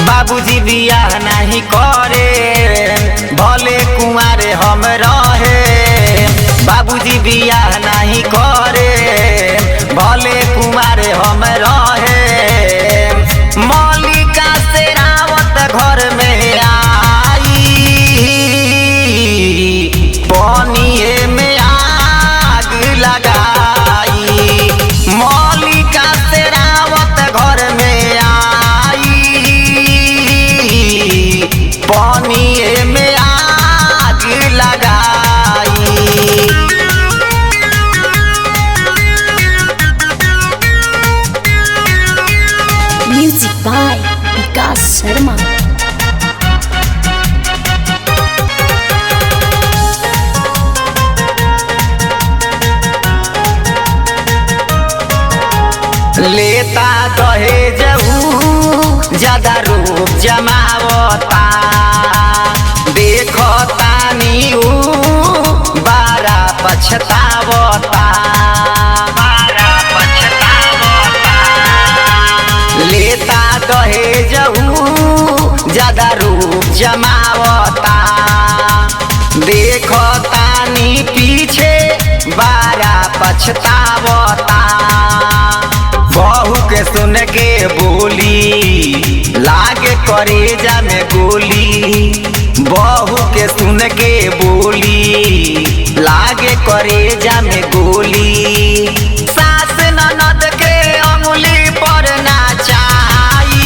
बाबूजी बियाह नहीं करे भले कुंवारे हम रहे। बाबूजी बियाह नहीं करे भले कुंवारे हम रहे। मौलिका से रावत घर में आई पानिए में आग लगाई। मौलिका से रावत घर में आई पानिए में आग लगाई। म्यूजिक बाय विकास शर्मा। लेता दहेज ज्यादा रूप जमावता। देखता नीऊ बारा पछतावता। लेता दहेज ज्यादा रूप जमावता। देखता नी पीछे बारा पछतावता। बहू के सुन के बोली लागे करेजा में गोली। बहू के सुन के बोली लागे करेजा में गोली। सास ननद के अंगुली पर नाचाई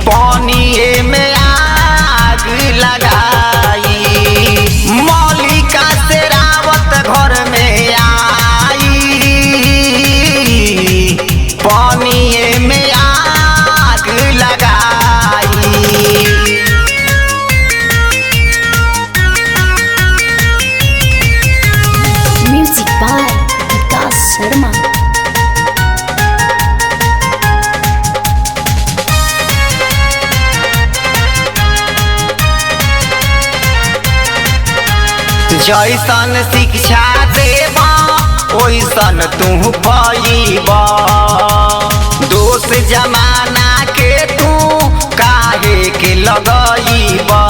पानिए में आग लगाई। मौलिका से रावत घर में पानिए में आग लगाई। म्यूजिक बाय विकास शर्मा। जैसन शिक्षा देबा ओइसन तू पाइबा। दोष जमाना के तू काहे के लगइबा।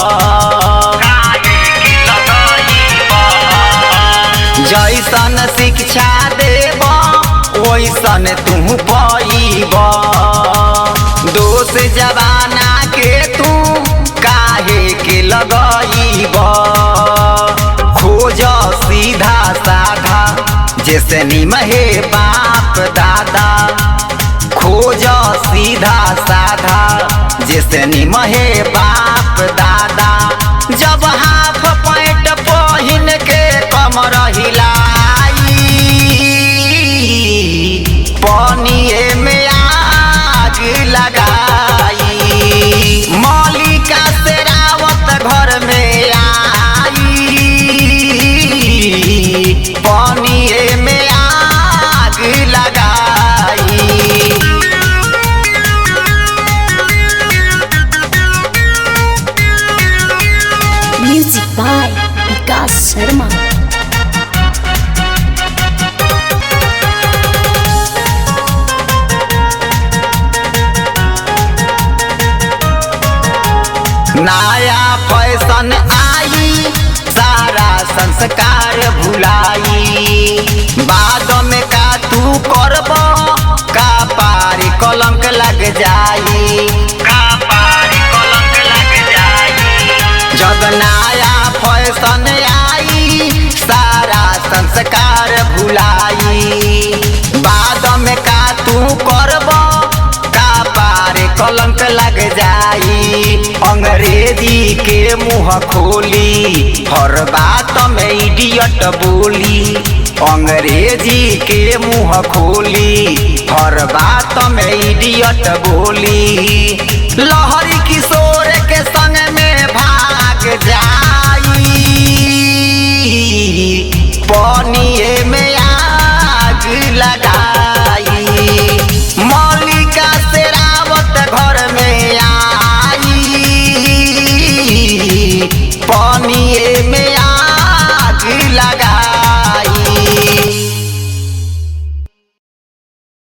जैसन शिक्षा देबा ओइसन तू पाइबा। दोष जमाना के तू काहे के लगइबा। खोज सीधा साधा जैसे निमहे बाप दादा। खोज सीधा साधा जैसे निमहे बाप दादा। जब हाफ पैंट पहिन के कमर हिलाई पानिए में आग लगाई। मौलिका से रावत घर में आई पानिए में आग लगाई। म्यूजिक बाय विकास शर्मा। नया फैशन आई सारा संस्कार भुलाई। बाद में का तू करब का पारी कलंक लग जाई। का पारी कलंक लग जाई। जब नया फैशन आई सारा संस्कार भुलाई। बाद में का तू करब का पारी कलंक लग जाई। अंग्रेजी के मुंह खोली हर बात में इडियट बोली। अंग्रेजी के मुंह खोली हर बात में इडियट बोली। लहरी किशोर के संग में भाग जाई पानिए में आग लगा।